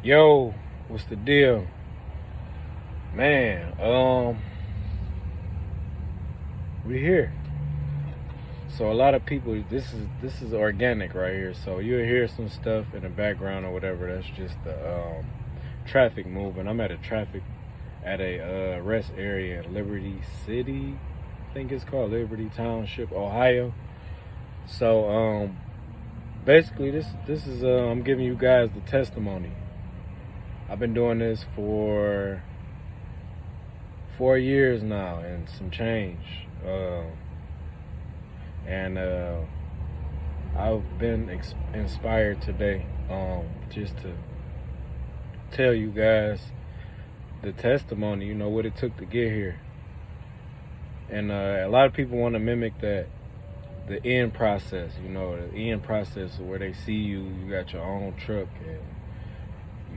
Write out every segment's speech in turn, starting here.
Yo, what's the deal? Man, we here. So a lot of people, this is organic right here. So you'll hear some stuff in the background or whatever. That's just the traffic moving. I'm at a rest area in Liberty City. I think it's called Liberty Township, Ohio. So basically this is I'm giving you guys the testimony. I've been doing this for 4 years now and some change. And I've been inspired today just to tell you guys the testimony, what it took to get here. And a lot of people want to mimic the end process, the end process where they see you got your own truck and,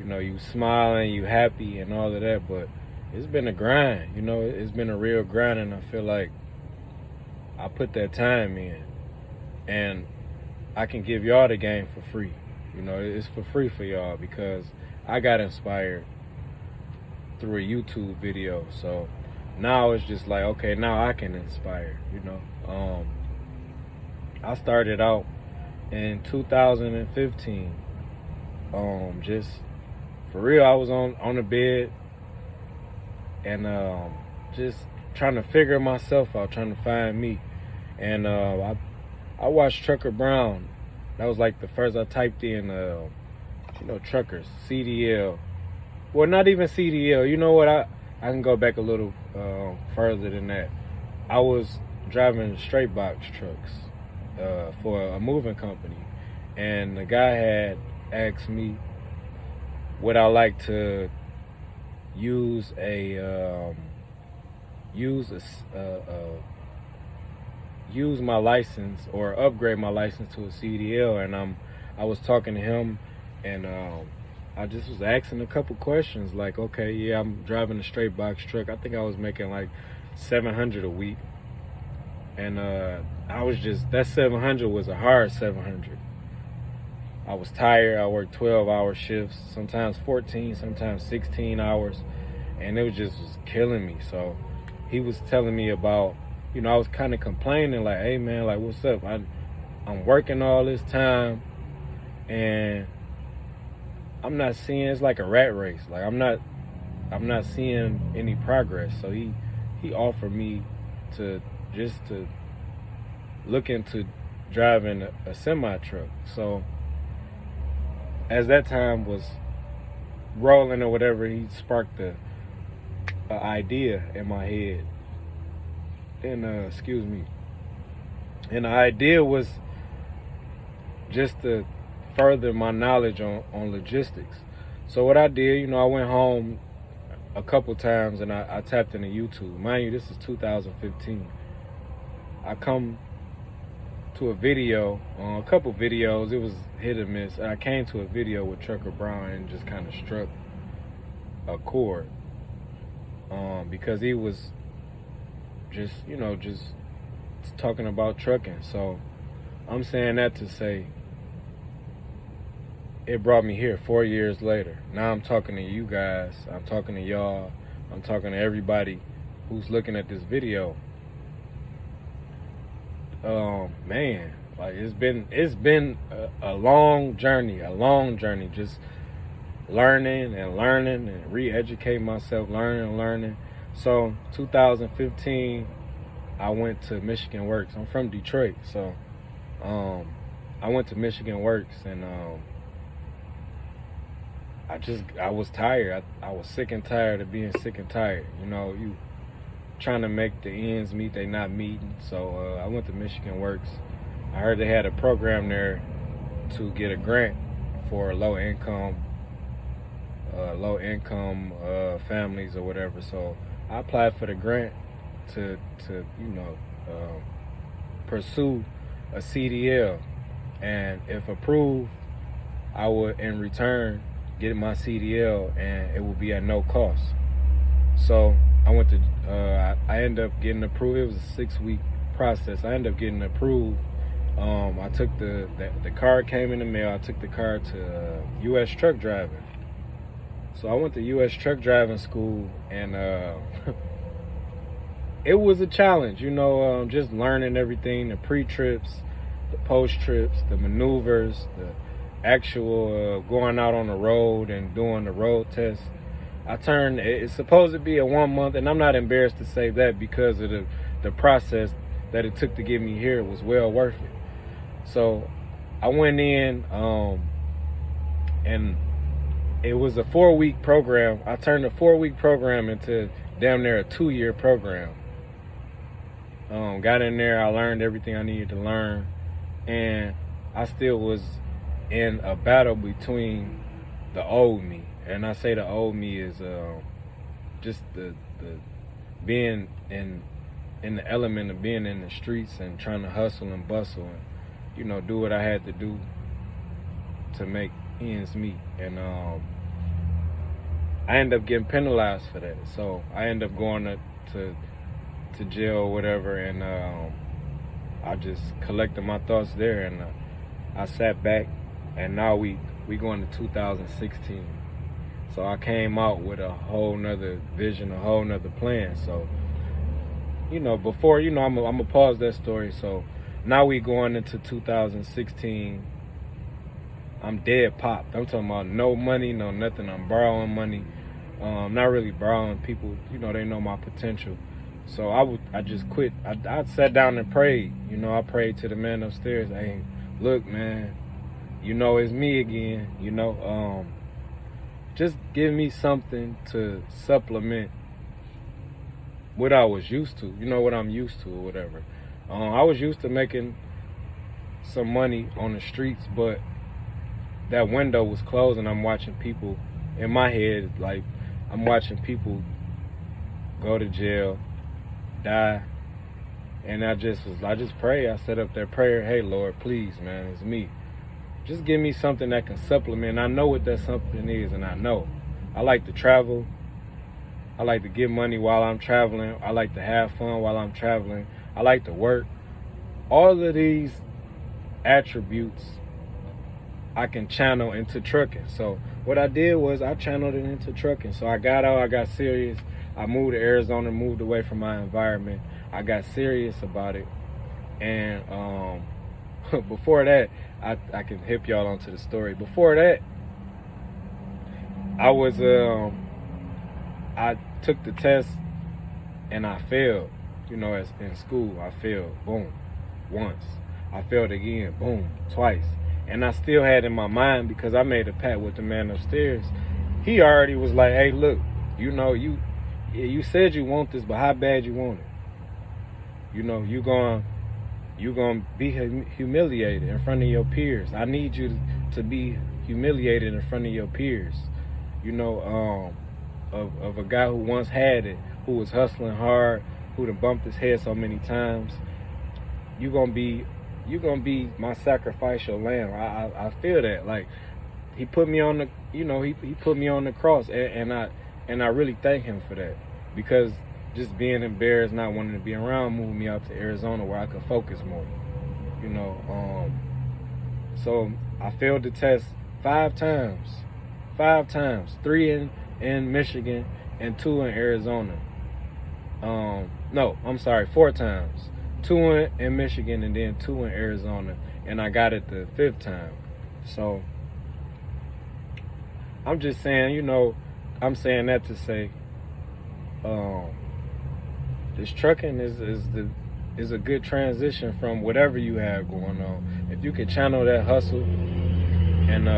you smiling, you happy and all of that, but it's been a grind, it's been a real grind, and I feel like I put that time in, and I can give y'all the game for free. It's for free for y'all because I got inspired through a YouTube video. So now it's just like, okay, now I can inspire, I started out in 2015. Just for real, I was on the bed and just trying to figure myself out, trying to find me. And I watched Trucker Brown. That was like the first I typed in, truckers, CDL. Well, not even CDL. You know what? I can go back a little further than that. I was driving straight box trucks for a moving company, and the guy had asked me would I like to use use my license or upgrade my license to a CDL. And I was talking to him, and I just was asking a couple questions like, okay, yeah, I'm driving a straight box truck. I think I was making like 700 a week, and I was just, that 700 was a hard 700. I was tired. I worked 12-hour shifts, sometimes 14, sometimes 16 hours, and it was killing me. So he was telling me about, I was kind of complaining like, hey man, like, what's up? I'm working all this time and I'm not seeing, it's like a rat race. Like I'm not seeing any progress. So he offered me to look into driving a semi truck. So as that time was rolling or whatever, he sparked an idea in my head. And and the idea was just to further my knowledge on logistics. So what I did, I went home a couple times and I tapped into YouTube. Mind you, this is 2015. I come to a video, a couple videos, it was hit or miss. I came to a video with Trucker Brown and just kind of struck a chord because he was just talking about trucking. So I'm saying that to say it brought me here 4 years later. Now I'm talking to you guys, I'm talking to y'all, I'm talking to everybody who's looking at this video. Man, like it's been a long journey, just learning and re-educating myself, learning. So 2015, I went to Michigan Works. I'm from Detroit, so I went to Michigan Works, and I was tired. I was sick and tired of being sick and tired. You trying to make the ends meet, they not meeting. So I went to Michigan Works. I heard they had a program there to get a grant for low income families or whatever. So I applied for the grant to pursue a CDL, and if approved, I would in return get my CDL, and it would be at no cost. So I went to I ended up getting approved. It was a 6-week process. I ended up getting approved. I took the card came in the mail. I took the card to U.S. Truck Driving. So I went to U.S. truck driving school, and it was a challenge, just learning everything, the pre-trips, the post-trips, the maneuvers, the actual going out on the road and doing the road test. It's supposed to be a 1 month, and I'm not embarrassed to say that because of the process that it took to get me here. It was well worth it. So I went in, and it was a 4-week program. I turned a 4-week program into damn near a 2-year program. Got in there, I learned everything I needed to learn, and I still was in a battle between the old me. And I say the old me is just the being in the element of being in the streets and trying to hustle and bustle and do what I had to do to make ends meet. And I ended up getting penalized for that. So I ended up going to jail or whatever, and I just collected my thoughts there, and I sat back, and now we going to 2016. So I came out with a whole nother vision, a whole nother plan. So, before, I'm gonna pause that story. So now we going into 2016. I'm dead popped. I'm talking about no money, no nothing. I'm borrowing money. Not really borrowing. People, they know my potential. So I just quit. I sat down and prayed. I prayed to the man upstairs. Hey, look, man, it's me again. Just give me something to supplement what I was used to, what I'm used to or whatever. I was used to making some money on the streets, but that window was closed, and I'm watching people in my head, like I'm watching people go to jail, die, and I just pray. I set up that prayer. Hey, Lord, please, man, it's me. Just give me something that can supplement. I know what that something is, and I know. I like to travel. I like to get money while I'm traveling. I like to have fun while I'm traveling. I like to work. All of these attributes I can channel into trucking. So what I did was I channeled it into trucking. So I got out, I got serious. I moved to Arizona, moved away from my environment. I got serious about it. And before that, I can hip y'all onto the story. Before that, I took the test and I failed. As in school, I failed. Boom, once. I failed again. Boom, twice. And I still had in my mind, because I made a pact with the man upstairs. He already was like, "Hey, look, you said you want this, but how bad you want it? You gonna be humiliated in front of your peers. I need you to be humiliated in front of your peers. Of a guy who once had it, who was hustling hard, who done bumped his head so many times. You gonna be my sacrificial lamb." I feel that. Like, he put me on the he put me on the cross, and I really thank him for that, because just being embarrassed, not wanting to be around, moved me out to Arizona where I could focus more. So I failed the test 5 times. 3 in Michigan and 2 in Arizona. No, I'm sorry, 4 times. 2 in Michigan and then 2 in Arizona, and I got it the 5th time. So I'm just saying, I'm saying that to say, this trucking is a good transition from whatever you have going on. If you can channel that hustle and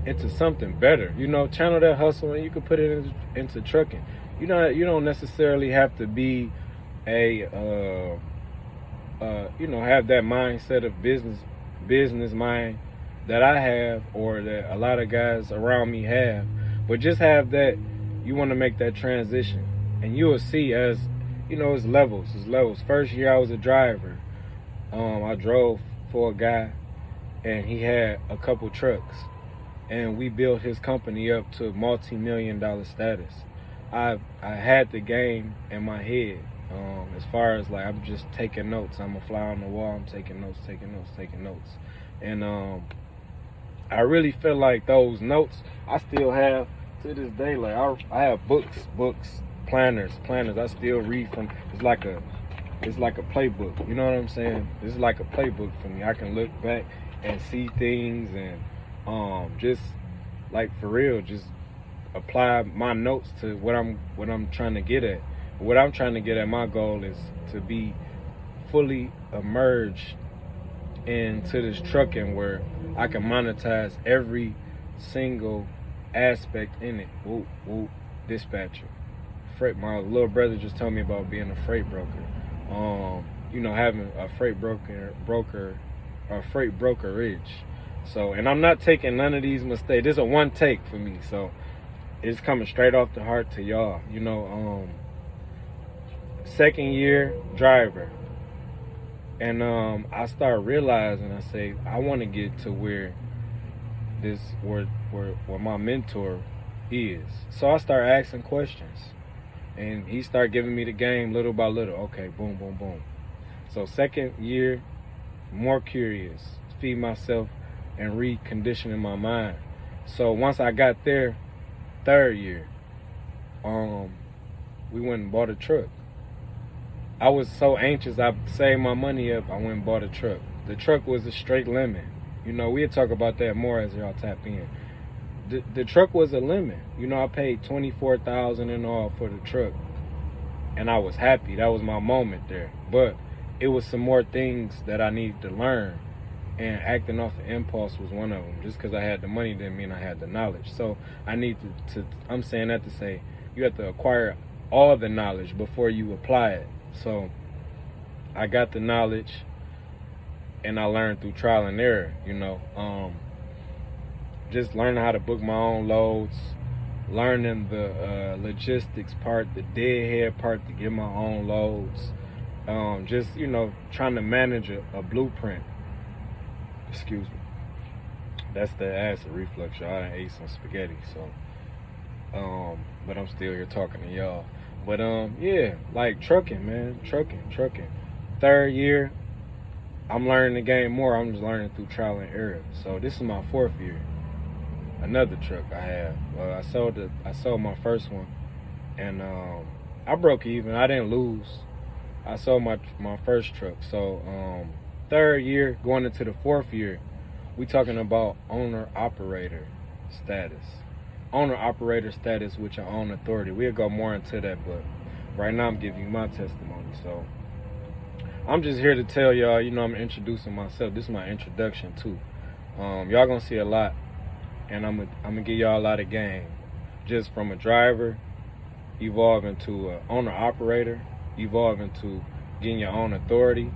into something better, channel that hustle, and you can put it into trucking. You don't necessarily have to be have that mindset of business mind that I have, or that a lot of guys around me have, but just have that. You want to make that transition, and you will see, as it's levels. First year I was a driver. I drove for a guy, and he had a couple trucks, and we built his company up to multi-million-dollar status. I had the game in my head, as far as like, I'm just taking notes. I'm a fly on the wall. I'm taking notes, and I really feel like those notes I still have to this day. Like I have books, planners. I still read from. It's like a playbook. You know what I'm saying? It's like a playbook for me. I can look back and see things and just like for real, just apply my notes to what I'm trying to get at. What I'm trying to get at, my goal is to be fully emerged into this trucking where I can monetize every single aspect in it. Whoop, whoop, dispatcher. My little brother just told me about being a freight broker. Having a freight brokerage. So, and I'm not taking none of these mistakes. This is a one take for me. So, it's coming straight off the heart to y'all. Second year driver. And I start realizing, I say, I want to get to where my mentor is. So I start asking questions. And he started giving me the game little by little. Okay, boom, boom, boom. So second year, more curious, feed myself and reconditioning my mind. So once I got there, third year, we went and bought a truck. I was so anxious, I saved my money up, I went and bought a truck. The truck was a straight lemon. We'll talk about that more as y'all tap in. The truck was a lemon. I paid $24,000 in all for the truck. And I was happy. That was my moment there. But it was some more things that I needed to learn. And acting off the impulse was one of them. Just because I had the money didn't mean I had the knowledge. So I need I'm saying that to say, you have to acquire all the knowledge before you apply it. So I got the knowledge and I learned through trial and error, just learning how to book my own loads, learning the logistics part, the deadhead part to get my own loads, just, trying to manage a blueprint. Excuse me. That's the acid reflux, y'all. I done ate some spaghetti, so, but I'm still here talking to y'all. But yeah, like trucking, man, trucking. Third year, I'm learning the game more. I'm just learning through trial and error. So this is my fourth year. Another truck I have. I sold my first one, and I broke even. I didn't lose. I sold my first truck. So third year, going into the fourth year, we talking about owner-operator status. Owner-operator status with your own authority. We'll go more into that, but right now I'm giving you my testimony. So I'm just here to tell y'all, I'm introducing myself. This is my introduction too. Y'all gonna see a lot, and I'm gonna give y'all a lot of game. Just from a driver, evolving to an owner-operator, evolving to getting your own authority,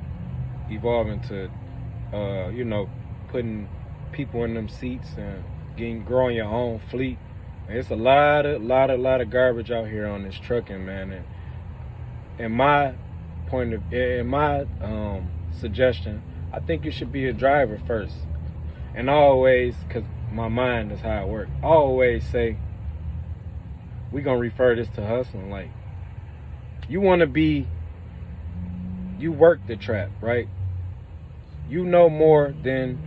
evolving to, putting people in them seats and growing your own fleet. It's a lot of garbage out here on this trucking, man. And in my suggestion, I think you should be a driver first. And I always, because my mind is how it works, I always say, we're going to refer this to hustling. Like, you work the trap, right? You know more than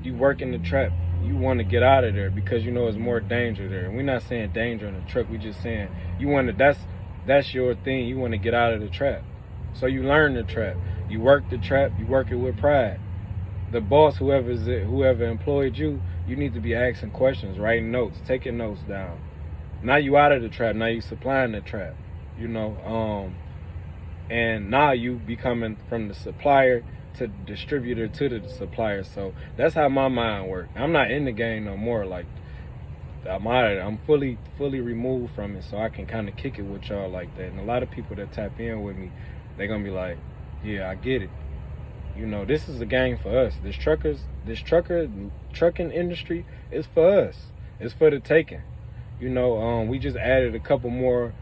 you work in the trap. You want to get out of there because it's more danger there. And we're not saying danger in the truck. We're just saying that's your thing. You want to get out of the trap. So you learn the trap. You work the trap. You work it with pride. The boss, whoever employed you, you need to be asking questions, writing notes, taking notes down. Now you out of the trap. Now you supplying the trap. And now you becoming from the supplier to the distributor to the supplier. So that's how my mind works. I'm not in the game no more. Like, I'm out of it. I'm fully removed from it, so I can kind of kick it with y'all like that. And a lot of people that tap in with me, they're gonna be like, yeah, I get it. This is a game for us. This trucking industry is for us. It's for the taking. We just added a couple more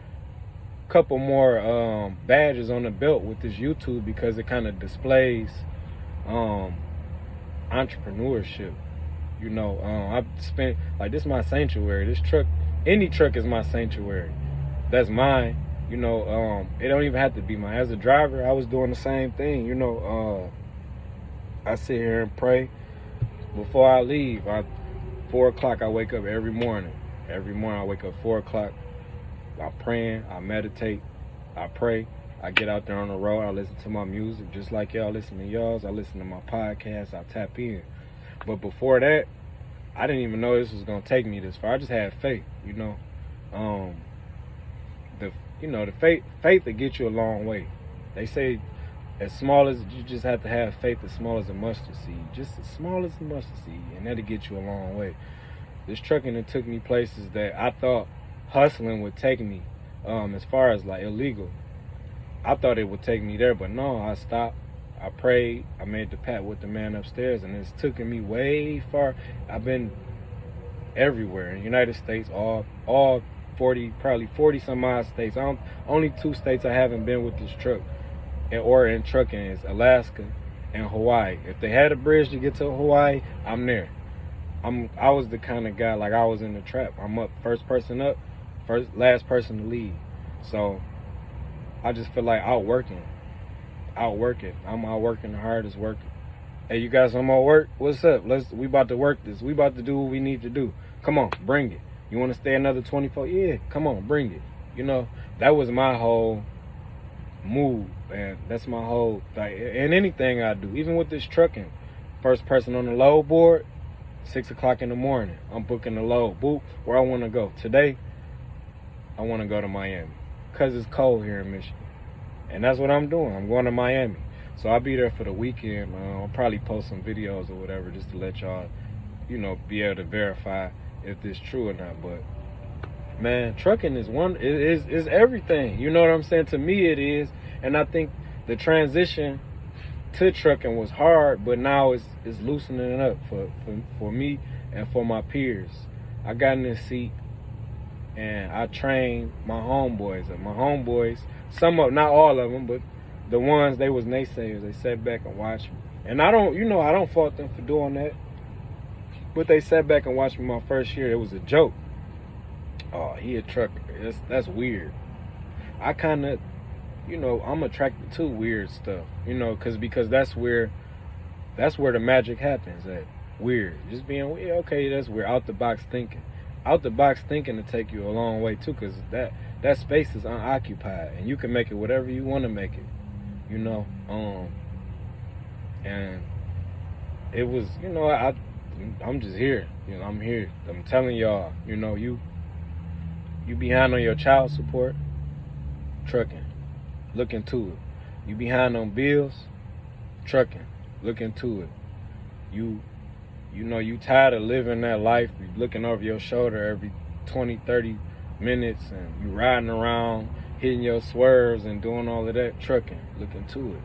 badges on the belt with this YouTube because it kind of displays entrepreneurship. I've spent, like, this is my sanctuary. This truck, any truck is my sanctuary. That's mine. It don't even have to be mine. As a driver, I was doing the same thing. I sit here and pray before I leave. 4 o'clock I wake up every morning. Every morning I wake up 4 o'clock. I'm praying, I meditate, I pray. I get out there on the road, I listen to my music, just like y'all listen to y'all's. I listen to my podcast, I tap in. But before that, I didn't even know this was gonna take me this far. I just had faith, you know. The faith that gets you a long way. They say as small as you just have to have faith as small as a mustard seed. Just as small as a mustard seed, and that'll get you a long way. This trucking, it took me places that I thought hustling would take me, as far as like illegal. I thought it would take me there, but no, I stopped. I prayed. I made the pact with the man upstairs, and it's taken me way far. I've been everywhere in the United States, all 40, probably 40 some odd states. Only 2 states I haven't been with this truck or in trucking is Alaska and Hawaii. If they had a bridge to get to Hawaii, I'm there. I was the kind of guy, like I was in the trap. I'm up, first person up, last person to leave. So I just feel like outworking. I'm outworking the hardest working. Hey, you got some more work? What's up? We about to work this. We about to do what we need to do. Come on, bring it. You want to stay another 24? Yeah, come on, bring it. You know, that was my whole move, man. That's my whole, like, and anything I do, even with this trucking, first person on the load board, 6 o'clock in the morning, I'm booking the load. Boop, where I want to go. Today, I want to go to Miami because it's cold here in Michigan. And that's what I'm doing. I'm going to Miami. So I'll be there for the weekend. I'll probably post some videos or whatever just to let y'all, you know, be able to verify if this true or not. But man, trucking is everything. You know what I'm saying? To me it is. And I think the transition to trucking was hard, but now it's loosening it up for me and for my peers. I got in this seat and I trained my homeboys. And my homeboys, not all of them, but the ones, they was naysayers. They sat back and watched me. And I don't fault them for doing that. But they sat back and watched me my first year. It was a joke. Oh, he a trucker. That's weird. I kind of, I'm attracted to weird stuff. Because that's where the magic happens at. Weird. Just being weird. Okay, that's weird. Out the box thinking. Out the box thinking to take you a long way too, because that space is unoccupied and you can make it whatever you want to make it. And it was, I'm just here. I'm here. I'm telling y'all, you behind on your child support, trucking, look into it. You behind on bills, trucking, look into it. You tired of living that life, you looking over your shoulder every 20, 30 minutes and you riding around, hitting your swerves and doing all of that, trucking, look into it.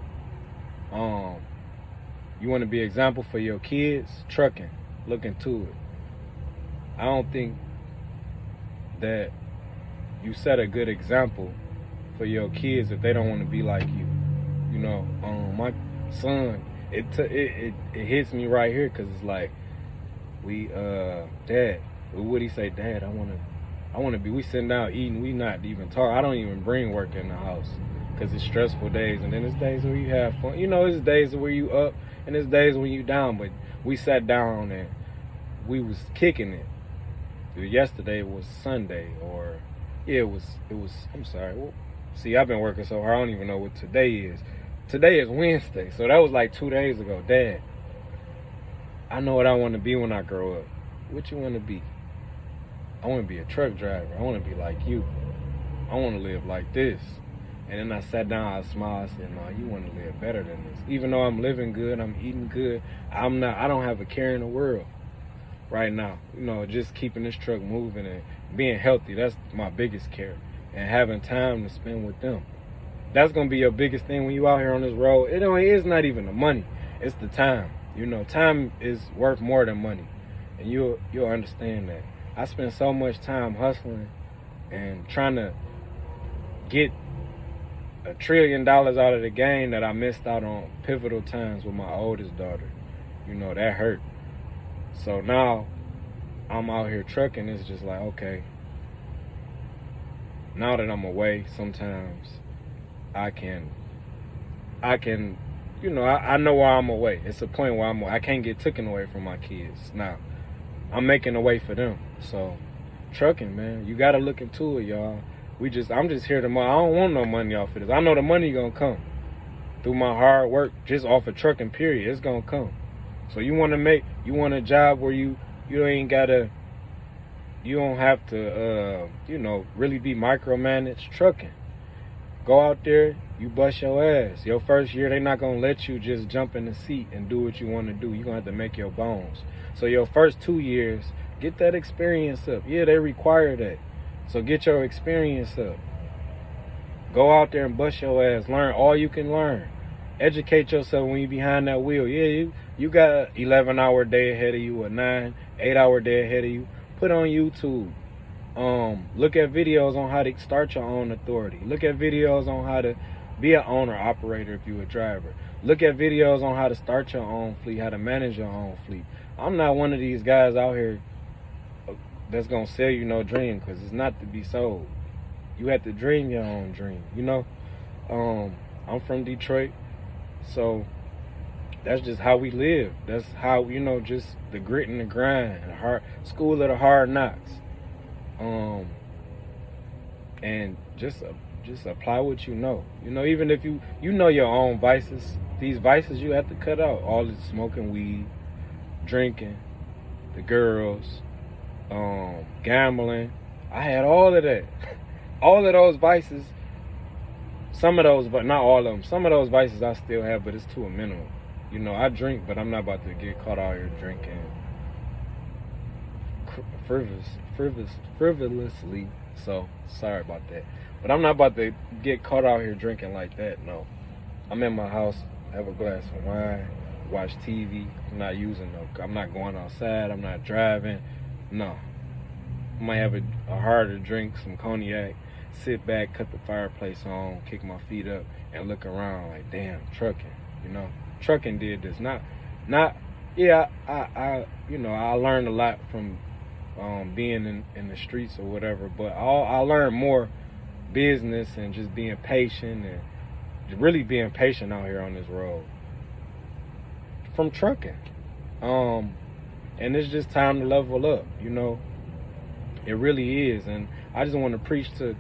You want to be an example for your kids, trucking, look into it. I don't think that you set a good example for your kids if they don't want to be like you. My son, it hits me right here because it's like, Dad, what would he say? Dad, I want to be, we sitting down eating, we not even talk. I don't even bring work in the house because it's stressful days, and then it's days where you have fun. It's days where you up and it's days when you down, but we sat down and we was kicking it. Yesterday was Sunday, or yeah, it was, I'm sorry. Well, see, I've been working so hard, I don't even know what today is. Today is Wednesday, so that was like 2 days ago. Dad, I know what I want to be when I grow up. What you want to be? I want to be a truck driver. I want to be like you. I want to live like this. And then I sat down, I smiled, I said, no, you want to live better than this. Even though I'm living good, I'm eating good, I don't have a care in the world right now. Just keeping this truck moving and being healthy, that's my biggest care. And having time to spend with them. That's going to be your biggest thing when you out here on this road. It's not even the money, it's the time. Time is worth more than money. And you'll understand that. I spent so much time hustling and trying to get $1 trillion out of the game that I missed out on pivotal times with my oldest daughter. That hurt. So now I'm out here trucking. It's just like, okay, now that I'm away, sometimes I know why I'm away. It's a point where I can't get taken away from my kids. Now, I'm making a way for them. So trucking, man, you gotta look into it, y'all. I'm just here to money. I don't want no money off of this. I know the money gonna come through my hard work, just off of trucking, period. It's gonna come. So you want a job where you don't have to, really be micromanaged. Trucking. Go out there, you bust your ass. Your first year, they not gonna let you just jump in the seat and do what you want to do. You're gonna have to make your bones. So your first 2 years, get that experience up. Yeah, they require that. So get your experience up. Go out there and bust your ass. Learn all you can learn. Educate yourself when you're behind that wheel. Yeah, you got an 11-hour day ahead of you, a 8-hour day ahead of you. Put on YouTube. Look at videos on how to start your own authority. Look at videos on how to be an owner operator if you're a driver. Look at videos on how to start your own fleet, how to manage your own fleet. I'm not one of these guys out here that's gonna sell you no dream, because it's not to be sold. You have to dream your own dream, I'm from Detroit, so that's just how we live. That's how, just the grit and the grind, the hard school of the hard knocks. And just apply what you know. Even if you know your own vices, these vices you have to cut out. All the smoking weed, drinking, the girls, gambling. I had all of that. All of those vices. Some of those, but not all of them. Some of those vices I still have, but it's to a minimum. I drink, but I'm not about to get caught out here drinking frivolously. So sorry about that, but I'm not about to get caught out here drinking like that. No, I'm in my house, have a glass of wine, watch TV. I'm not going outside. I'm not driving. No, I might have a harder drink, some cognac, sit back, cut the fireplace on, kick my feet up, and look around like, damn, trucking. Trucking did this. Yeah. I learned a lot from being in the streets or whatever, but I learned more business and just being patient and really being patient out here on this road from trucking. And it's just time to level up. It really is. And I just want to preach to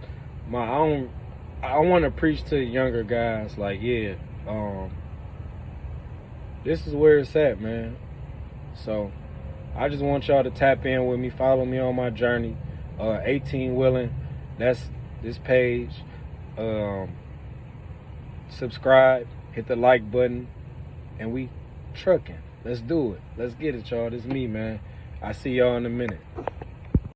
I want to preach to younger guys like, this is where it's at, man. So I just want y'all to tap in with me, follow me on my journey. 18 Willing, that's this page. Subscribe, hit the like button, and we trucking. Let's do it. Let's get it, y'all. This is me, man. I see y'all in a minute.